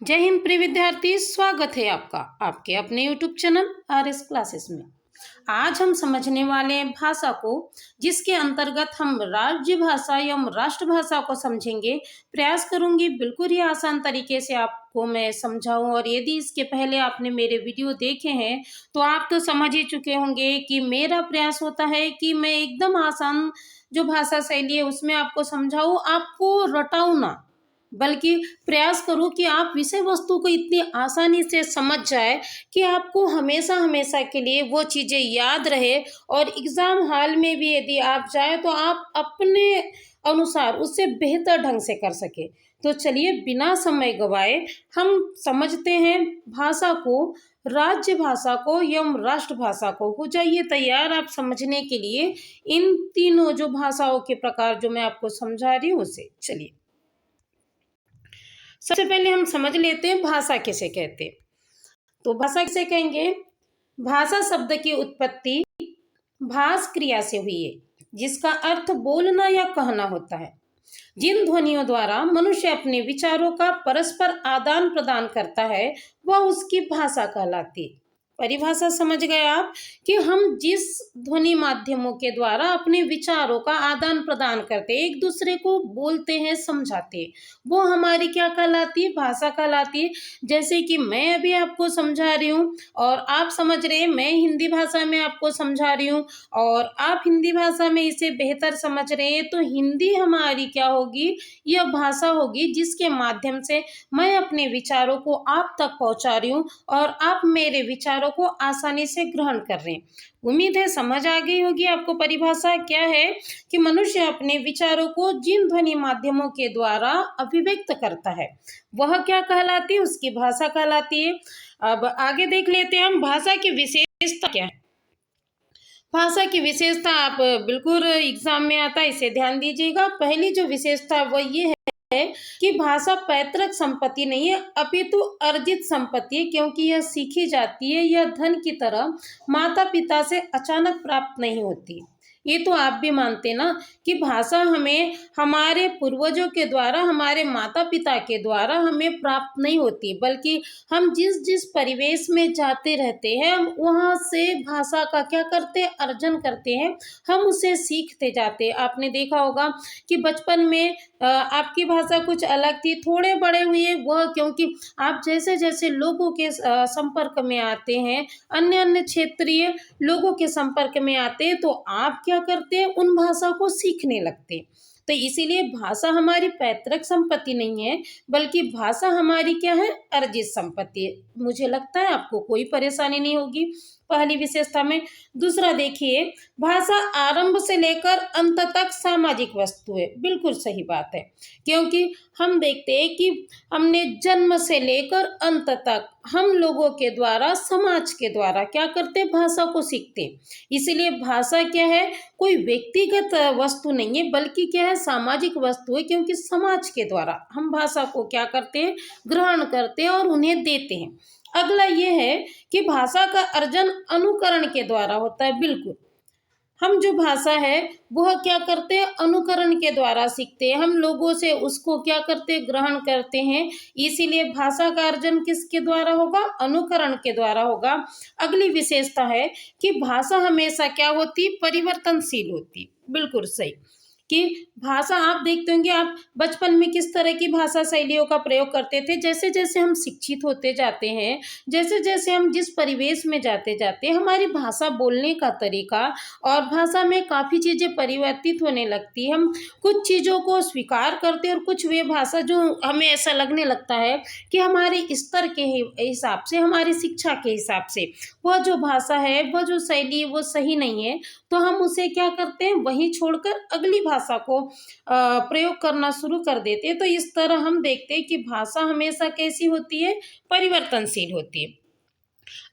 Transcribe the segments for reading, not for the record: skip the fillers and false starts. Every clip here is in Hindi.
जय हिंद प्रिय विद्यार्थी, स्वागत है आपका आपके अपने YouTube चैनल RS क्लासेस में। आज हम समझने वाले हैं भाषा को, जिसके अंतर्गत हम राज्य भाषा एवं राष्ट्रभाषा को समझेंगे। प्रयास करूंगी बिल्कुल ही आसान तरीके से आपको मैं समझाऊं, और यदि इसके पहले आपने मेरे वीडियो देखे हैं तो आप तो समझ ही चुके होंगे कि मेरा प्रयास होता है कि मैं एकदम आसान जो भाषा शैली है उसमें आपको समझाऊं, आपको रटाऊं ना, बल्कि प्रयास करूं कि आप विषय वस्तु को इतनी आसानी से समझ जाए कि आपको हमेशा हमेशा के लिए वो चीज़ें याद रहे, और एग्ज़ाम हॉल में भी यदि आप जाए तो आप अपने अनुसार उससे बेहतर ढंग से कर सके। तो चलिए बिना समय गवाए हम समझते हैं भाषा को, राज्य भाषा को एवं राष्ट्रभाषा को। हो जाइए तैयार आप समझने के लिए इन तीनों जो भाषाओं के प्रकार जो मैं आपको समझा रही हूँ उसे। चलिए सबसे पहले हम समझ लेते हैं भाषा किसे कहते हैं। तो भाषा किसे कहेंगे? भाषा शब्द की उत्पत्ति भाष क्रिया से हुई है, जिसका अर्थ बोलना या कहना होता है। जिन ध्वनियों द्वारा मनुष्य अपने विचारों का परस्पर आदान प्रदान करता है वह उसकी भाषा कहलाती है। परिभाषा समझ गए आप कि हम जिस ध्वनि माध्यमों के द्वारा अपने विचारों का आदान प्रदान करते हैं, एक दूसरे को बोलते हैं, समझाते हैं, वो हमारी क्या कहलाती है? भाषा कहलाती है। जैसे कि मैं अभी आपको समझा रही हूँ और आप समझ रहे हैं, मैं हिंदी भाषा में आपको समझा रही हूँ और आप हिंदी भाषा में इसे बेहतर समझ रहे हैं, तो हिंदी हमारी क्या होगी? यह भाषा होगी जिसके माध्यम से मैं अपने विचारों को आप तक पहुंचा रही हूँ और आप मेरे विचारों को आसानी से ग्रहण कर रहे हैं। उम्मीद है समझ आ गई होगी आपको। परिभाषा क्या है कि मनुष्य अपने विचारों को जिन ध्वनि माध्यमों के द्वारा अभिव्यक्त करता है वह क्या कहलाती है? उसकी भाषा कहलाती है। अब आगे देख लेते हैं हम भाषा की विशेषता क्या है। भाषा की विशेषता आप बिल्कुल एग्जाम में आता है, इसे ध्यान दीजिएगा। पहली जो विशेषता वह ये है कि भाषा पैतृक संपत्ति नहीं है, अपितु अर्जित संपत्ति है, क्योंकि यह सीखी जाती है। यह धन की तरह माता पिता से अचानक प्राप्त नहीं होती। ये तो आप भी मानते ना कि भाषा हमें हमारे पूर्वजों के द्वारा, हमारे माता पिता के द्वारा हमें प्राप्त नहीं होती, बल्कि हम जिस जिस परिवेश में जाते रहते हैं हम वहाँ से भाषा का क्या करते हैं? अर्जन करते हैं, हम उसे सीखते जाते हैं। आपने देखा होगा कि बचपन में आपकी भाषा कुछ अलग थी, थोड़े बड़े हुए वह, क्योंकि आप जैसे जैसे लोगों के संपर्क में आते हैं, अन्य अन्य क्षेत्रीय लोगों के संपर्क में आते हैं, तो आप क्या करते हैं? उन भाषा को सीखने लगते हैं। तो इसीलिए भाषा हमारी पैतृक संपत्ति नहीं है, बल्कि भाषा हमारी क्या है? अर्जित संपत्ति है। मुझे लगता है आपको कोई परेशानी नहीं होगी पहली विशेषता में। दूसरा देखिए, भाषा आरंभ से लेकर अंत तक सामाजिक वस्तु है। बिल्कुल सही बात है, क्योंकि हम देखते हैं कि हमने जन्म से लेकर अंत तक हम लोगों के द्वारा, समाज के द्वारा क्या करते हैं? भाषा को सीखते हैं। इसीलिए भाषा क्या है? कोई व्यक्तिगत वस्तु नहीं है, बल्कि क्या है? सामाजिक वस्तु है, क्योंकि समाज के द्वारा हम भाषा को क्या करते हैं? ग्रहण करते हैं और उन्हें देते हैं। अगला ये है कि भाषा का अर्जन अनुकरण के द्वारा होता है। बिल्कुल, हम जो भाषा है वह क्या करते हैं? अनुकरण के द्वारा सीखते हैं, हम लोगों से उसको क्या करते हैं? ग्रहण करते हैं। इसीलिए भाषा का अर्जन किसके द्वारा होगा? अनुकरण के द्वारा होगा। अगली विशेषता है कि भाषा हमेशा क्या होती? परिवर्तनशील होती। बिल्कुल सही कि भाषा आप देखते होंगे, आप बचपन में किस तरह की भाषा शैलियों का प्रयोग करते थे। जैसे जैसे हम शिक्षित होते जाते हैं, जैसे जैसे हम जिस परिवेश में जाते जाते हैं, हमारी भाषा बोलने का तरीका और भाषा में काफ़ी चीज़ें परिवर्तित होने लगती है। हम कुछ चीज़ों को स्वीकार करते हैं और कुछ वे भाषा जो हमें ऐसा लगने लगता है कि हमारे स्तर के हिसाब से, हमारी शिक्षा के हिसाब से वह जो भाषा है, वह जो शैली है वो सही नहीं है, तो हम उसे क्या करते हैं? वहीं छोड़कर अगली भाषा को प्रयोग करना शुरू कर देते हैं। तो इस तरह हम देखते हैं कि भाषा हमेशा कैसी होती है? परिवर्तनशील होती है।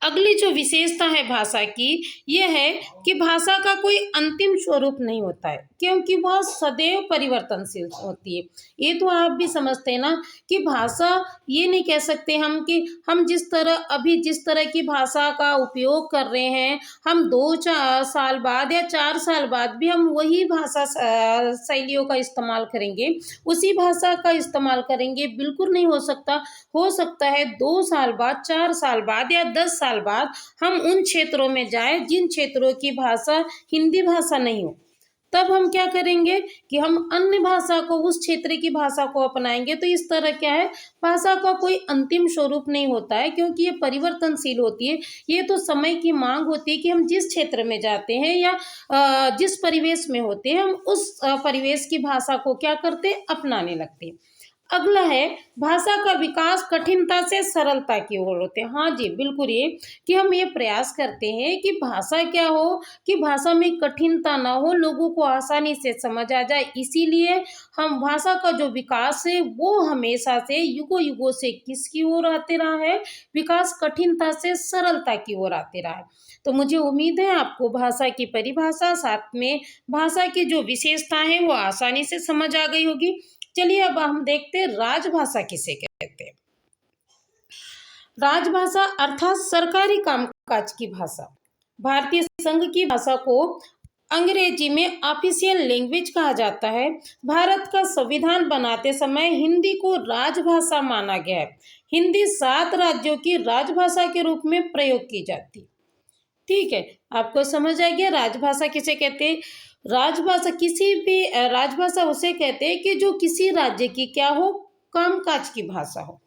अगली जो विशेषता है भाषा की, ये है कि भाषा का कोई अंतिम स्वरूप नहीं होता है, क्योंकि वह सदैव परिवर्तनशील होती है। ये तो आप भी समझते हैं ना कि भाषा, ये नहीं कह सकते हम कि हम जिस तरह की भाषा का उपयोग कर रहे हैं, हम 2-4 साल बाद या 4 साल बाद भी हम वही भाषा शैलियों का इस्तेमाल करेंगे, उसी भाषा का इस्तेमाल करेंगे, बिल्कुल नहीं हो सकता। हो सकता है 2 साल बाद, 4 साल बाद या 10 साल बाद हम उन क्षेत्रों में जाए जिन क्षेत्रों की भाषा हिंदी भाषा नहीं हो, तब हम क्या करेंगे कि हम अन्य भाषा को, उस क्षेत्र की भाषा को अपनाएंगे। तो इस तरह क्या है, भाषा का कोई अंतिम स्वरूप नहीं होता है, क्योंकि ये परिवर्तनशील होती है। ये तो समय की मांग होती है कि हम जिस क्षेत्र में जाते हैं या जिस परिवेश में होते हैं, हम उस परिवेश की भाषा को क्या करते हैं, अपनाने लगते हैं। अगला है, भाषा का विकास कठिनता से सरलता की ओर होते हैं। हाँ जी, बिल्कुल, ये कि हम ये प्रयास करते हैं कि भाषा क्या हो, कि भाषा में कठिनता ना हो, लोगों को आसानी से समझ आ जाए। इसीलिए हम भाषा का जो विकास है वो हमेशा से युगों युगों से किसकी ओर आते रहा है, विकास कठिनता से सरलता की ओर आते रहा है। तो मुझे उम्मीद है आपको भाषा की परिभाषा, साथ में भाषा की जो विशेषता है वो आसानी से समझ आ गई होगी। चलिए अब हम देखते हैं राजभाषा किसे कहते हैं। राजभाषा अर्थात सरकारी कामकाज की भाषा। भारतीय संघ की भाषा को अंग्रेजी में ऑफिशियल लैंग्वेज कहा जाता है। भारत का संविधान बनाते समय हिंदी को राजभाषा माना गया है। हिंदी 7 राज्यों की राजभाषा के रूप में प्रयोग की जाती है। ठीक है, आपको समझ आ गया राजभाषा किसे कहते हैं। राजभाषा किसी भी राजभाषा उसे कहते हैं कि जो किसी राज्य की क्या हो, कामकाज की भाषा हो,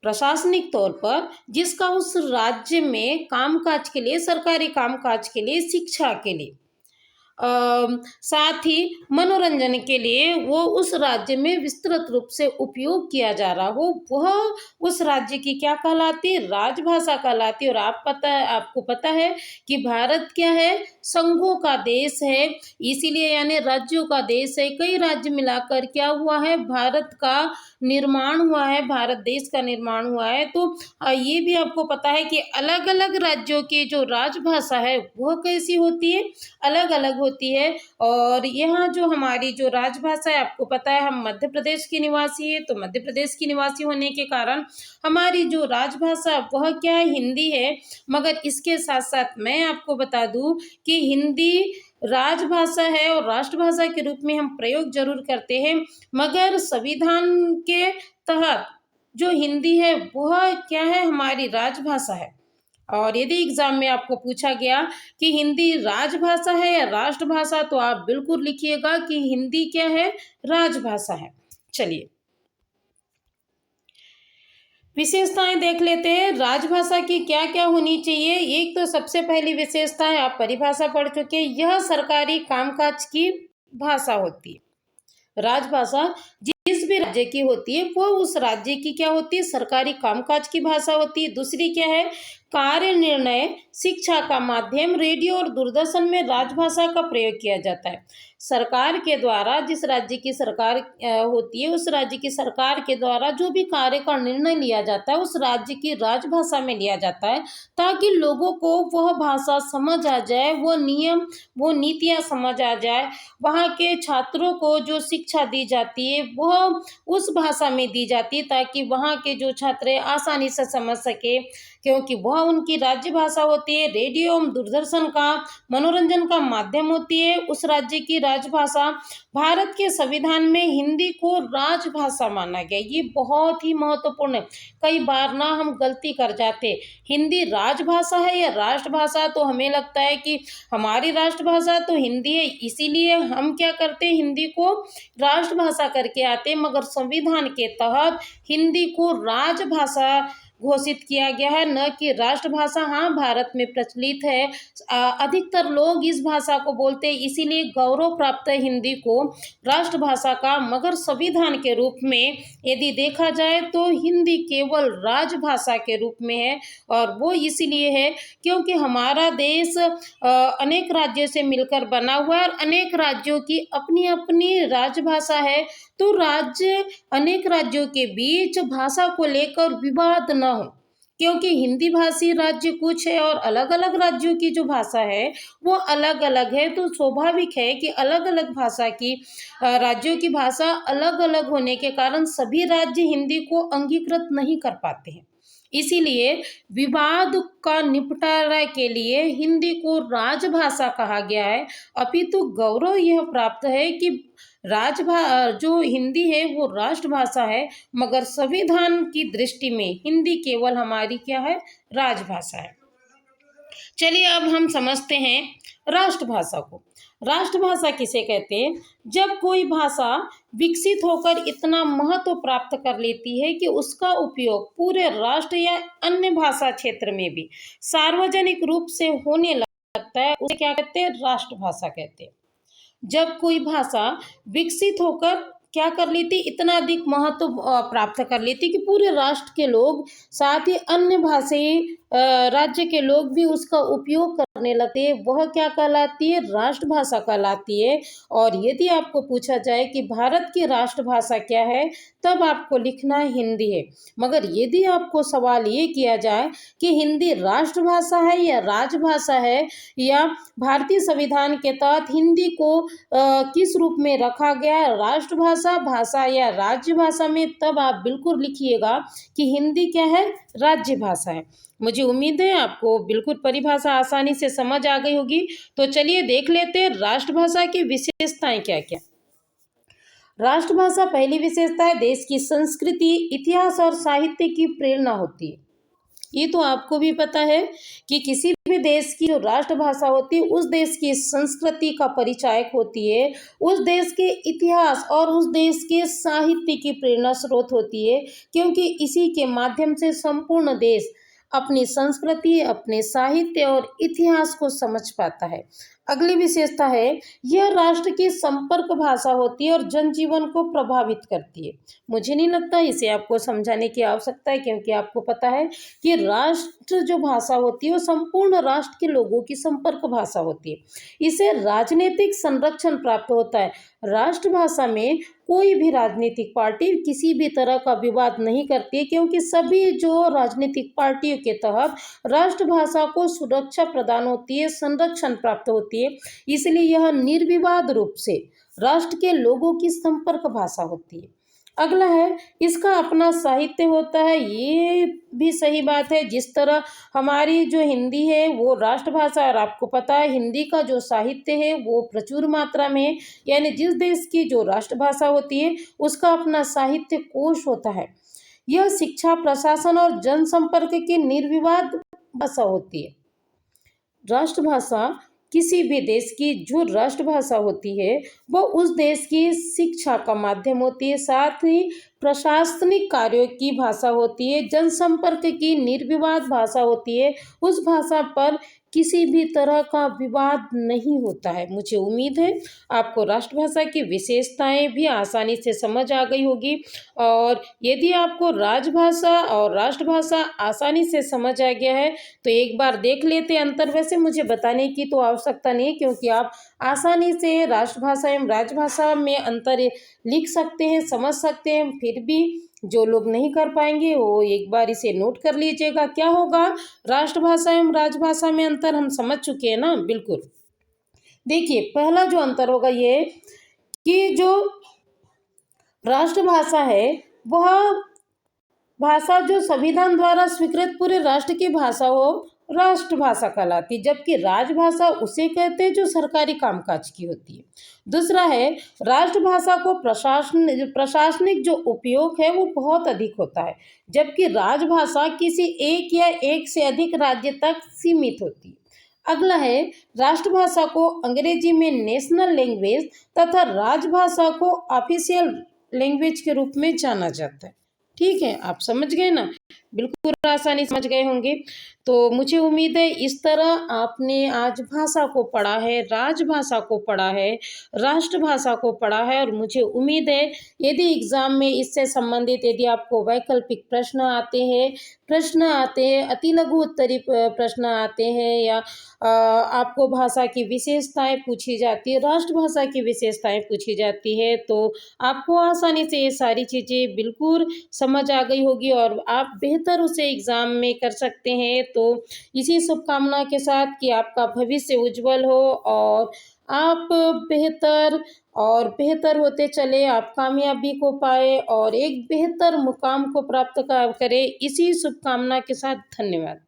प्रशासनिक तौर पर जिसका उस राज्य में कामकाज के लिए, सरकारी कामकाज के लिए, शिक्षा के लिए, साथ ही मनोरंजन के लिए वो उस राज्य में विस्तृत रूप से उपयोग किया जा रहा हो, वह उस राज्य की क्या कहलाती है, राजभाषा कहलाती है। और आपको पता है कि भारत क्या है, संघों का देश है, इसीलिए यानी राज्यों का देश है। कई राज्य मिलाकर क्या हुआ है, भारत का निर्माण हुआ है, भारत देश का निर्माण हुआ है। तो ये भी आपको पता है कि अलग अलग राज्यों की जो राजभाषा है वह कैसी होती है, अलग अलग होती है। और यहाँ जो हमारी जो राजभाषा है, आपको पता है हम मध्य प्रदेश के निवासी है, तो मध्य प्रदेश की निवासी होने के कारण हमारी जो राजभाषा वह क्या है, हिंदी है। मगर इसके साथ साथ मैं आपको बता दूं कि हिंदी राजभाषा है और राष्ट्रभाषा के रूप में हम प्रयोग जरूर करते हैं, मगर संविधान के तहत जो हिंदी है वह क्या है, हमारी राजभाषा है। और यदि एग्जाम में आपको पूछा गया कि हिंदी राजभाषा है या राष्ट्रभाषा, तो आप बिल्कुल लिखिएगा कि हिंदी क्या है, राजभाषा है। चलिए विशेषताएं देख लेते हैं, राजभाषा की क्या क्या होनी चाहिए। एक तो सबसे पहली विशेषता है, आप परिभाषा पढ़ चुके हैं, यह सरकारी कामकाज की भाषा होती है। राजभाषा जिस भी राज्य की होती है वो उस राज्य की क्या होती है, सरकारी कामकाज की भाषा होती है। दूसरी क्या है, कार्य, निर्णय, शिक्षा का माध्यम, रेडियो और दूरदर्शन में राजभाषा का प्रयोग किया जाता है। सरकार के द्वारा, जिस राज्य की सरकार होती है, उस राज्य की सरकार के द्वारा जो भी कार्य का निर्णय लिया जाता है उस राज्य की राजभाषा में लिया जाता है, ताकि लोगों को वह भाषा समझ आ जाए, वो नियम, वो नीतियाँ समझ आ जाए। वहाँ के छात्रों को जो शिक्षा दी जाती है वह उस भाषा में दी जाती है, ताकि वहाँ के जो छात्र हैं आसानी से समझ सके, क्योंकि वह उनकी राज्य भाषा होती है। रेडियो एवं दूरदर्शन का मनोरंजन का माध्यम होती है उस राज्य की राजभाषा। भारत के संविधान में हिंदी को राजभाषा माना गया, ये बहुत ही महत्वपूर्ण है। कई बार ना हम गलती कर जाते, हिंदी राजभाषा है या राष्ट्रभाषा, तो हमें लगता है कि हमारी राष्ट्रभाषा तो हिंदी है, इसीलिए हम क्या करते हैं, हिंदी को राष्ट्रभाषा करके आते हैं। मगर संविधान के तहत हिंदी को राजभाषा घोषित किया गया है, न कि राष्ट्रभाषा। हाँ, भारत में प्रचलित है, अधिकतर लोग इस भाषा को बोलते हैं, इसीलिए गौरव प्राप्त है हिंदी को राष्ट्रभाषा का। मगर संविधान के रूप में यदि देखा जाए तो हिंदी केवल राजभाषा के रूप में है, और वो इसीलिए है क्योंकि हमारा देश अनेक राज्यों से मिलकर बना हुआ है और अनेक राज्यों की अपनी अपनी राजभाषा है। तो अनेक राज्यों के बीच भाषा को लेकर विवाद न हो, क्योंकि हिंदी भाषी राज्य कुछ है और अलग अलग राज्यों की जो भाषा है वो अलग अलग है। तो स्वाभाविक है कि अलग अलग भाषा की राज्यों की भाषा अलग अलग होने के कारण सभी राज्य हिंदी को अंगीकृत नहीं कर पाते हैं। इसीलिए विवाद का निपटारा के लिए हिंदी को राजभाषा कहा गया है। अपितु गौरव यह प्राप्त है कि जो हिंदी है वो राष्ट्रभाषा है, मगर संविधान की दृष्टि में हिंदी केवल हमारी क्या है, राजभाषा है। चलिए अब हम समझते हैं राष्ट्रभाषा को। राष्ट्रभाषा किसे कहते हैं? जब कोई भाषा विकसित होकर इतना महत्व प्राप्त कर लेती है कि उसका उपयोग पूरे राष्ट्र या अन्य भाषा क्षेत्र में भी सार्वजनिक रूप से होने लगता है, उसे क्या कहते हैं? राष्ट्रभाषा कहते हैं। जब कोई भाषा विकसित होकर क्या कर लेती, इतना अधिक महत्व प्राप्त कर लेती कि पूरे राष्ट्र के लोग, साथ ही अन्य भाषाई राज्य के लोग भी उसका उपयोग करने लगते हैं, वह क्या कहलाती है? राष्ट्रभाषा कहलाती है। और यदि आपको पूछा जाए कि भारत की राष्ट्रभाषा क्या है, तब आपको लिखना हिंदी है। मगर यदि आपको सवाल ये किया जाए कि हिंदी राष्ट्रभाषा है या राजभाषा है, या भारतीय संविधान के तहत हिंदी को किस रूप में रखा गया है, राष्ट्रभाषा, भाषा या राज्य भाषा में, तब आप बिल्कुल लिखिएगा कि हिंदी क्या है? राज्य भाषा है। मुझे उम्मीद है आपको बिल्कुल परिभाषा आसानी से समझ आ गई होगी। तो चलिए देख लेते हैं राष्ट्रभाषा की विशेषताएं क्या क्या। राष्ट्रभाषा पहली विशेषता है, देश की संस्कृति, इतिहास और साहित्य की प्रेरणा होती है। ये तो आपको भी पता है कि किसी भी देश की जो राष्ट्रभाषा होती है उस देश की संस्कृति का परिचायक होती है, उस देश के इतिहास और उस देश के साहित्य की प्रेरणा स्रोत होती है, क्योंकि इसी के माध्यम से संपूर्ण देश अपनी संस्कृति, अपने साहित्य और इतिहास को समझ पाता है। अगली विशेषता है, यह राष्ट्र की संपर्क भाषा होती है और जनजीवन को प्रभावित करती है। मुझे नहीं लगता इसे आपको समझाने की आवश्यकता है, क्योंकि आपको पता है कि राष्ट्र जो भाषा होती है वो संपूर्ण राष्ट्र के लोगों की संपर्क भाषा होती है। इसे राजनीतिक संरक्षण प्राप्त होता है। राष्ट्रभाषा में कोई भी राजनीतिक पार्टी किसी भी तरह का विवाद नहीं करती, क्योंकि सभी जो राजनीतिक पार्टियों के तहत राष्ट्रभाषा को सुरक्षा प्रदान होती है, संरक्षण प्राप्त होती है। इसलिए यह निर्विवाद रूप से राष्ट्र के लोगों की संपर्क भाषा होती है। अगला है, इसका अपना साहित्य होता है। ये भी सही बात है। जिस तरह हमारी जो हिंदी है वो राष्ट्रभाषा, और आपको पता है हिंदी का जो साहित्य है वो प्रचुर मात्रा में है, यानी जिस देश की जो राष्ट्रभाषा होती है उसका अपना साहित्य कोश होता है। यह शिक्षा, प्रशासन और जनसंपर्क की निर्विवाद भाषा होती है। राष्ट्रभाषा किसी भी देश की जो राष्ट्रभाषा होती है वह उस देश की शिक्षा का माध्यम होती है, साथ ही प्रशासनिक कार्यों की भाषा होती है, जनसंपर्क की निर्विवाद भाषा होती है। उस भाषा पर किसी भी तरह का विवाद नहीं होता है। मुझे उम्मीद है आपको राष्ट्रभाषा की विशेषताएं भी आसानी से समझ आ गई होगी। और यदि आपको राजभाषा और राष्ट्रभाषा आसानी से समझ आ गया है तो एक बार देख लेते अंतर। वैसे मुझे बताने की तो आवश्यकता नहीं, क्योंकि आप आसानी से राष्ट्रभाषा एवं राजभाषा में अंतर लिख सकते हैं, समझ सकते हैं। फिर भी जो लोग नहीं कर पाएंगे वो एक बार इसे नोट कर लीजिएगा। क्या होगा, राष्ट्रभाषा एवं राजभाषा में अंतर हम समझ चुके हैं ना। बिल्कुल देखिए, पहला जो अंतर होगा ये कि जो राष्ट्रभाषा है वह भाषा जो संविधान द्वारा स्वीकृत पूरे राष्ट्र की भाषा हो, राष्ट्रभाषा कहलाती, जबकि राजभाषा उसे कहते हैं जो सरकारी कामकाज की होती है। दूसरा है, राष्ट्रभाषा को प्रशासनिक जो उपयोग है वो बहुत अधिक होता है, जबकि राजभाषा किसी एक या एक से अधिक राज्य तक सीमित होती है। अगला है, राष्ट्रभाषा को अंग्रेजी में नेशनल लैंग्वेज तथा राजभाषा को ऑफिशियल लैंग्वेज के रूप में जाना जाता है। ठीक है, आप समझ गए ना, बिल्कुल आसानी समझ गए होंगे। तो मुझे उम्मीद है इस तरह आपने आज भाषा को पढ़ा है, राजभाषा को पढ़ा है, राष्ट्रभाषा को पढ़ा है। और मुझे उम्मीद है यदि एग्जाम में इससे संबंधित यदि आपको वैकल्पिक प्रश्न आते हैं, अति लघु उत्तरी प्रश्न आते हैं, या आपको भाषा की विशेषताएं पूछी जाती है, राष्ट्रभाषा की विशेषताएं पूछी जाती है, तो आपको आसानी से ये सारी चीज़ें बिल्कुल समझ आ गई होगी और आप बेहतर बेहतर उसे एग्ज़ाम में कर सकते हैं। तो इसी शुभकामना के साथ कि आपका भविष्य उज्जवल हो और आप बेहतर होते चले, आप कामयाबी को पाए और एक बेहतर मुकाम को प्राप्त करें। इसी शुभकामना के साथ धन्यवाद।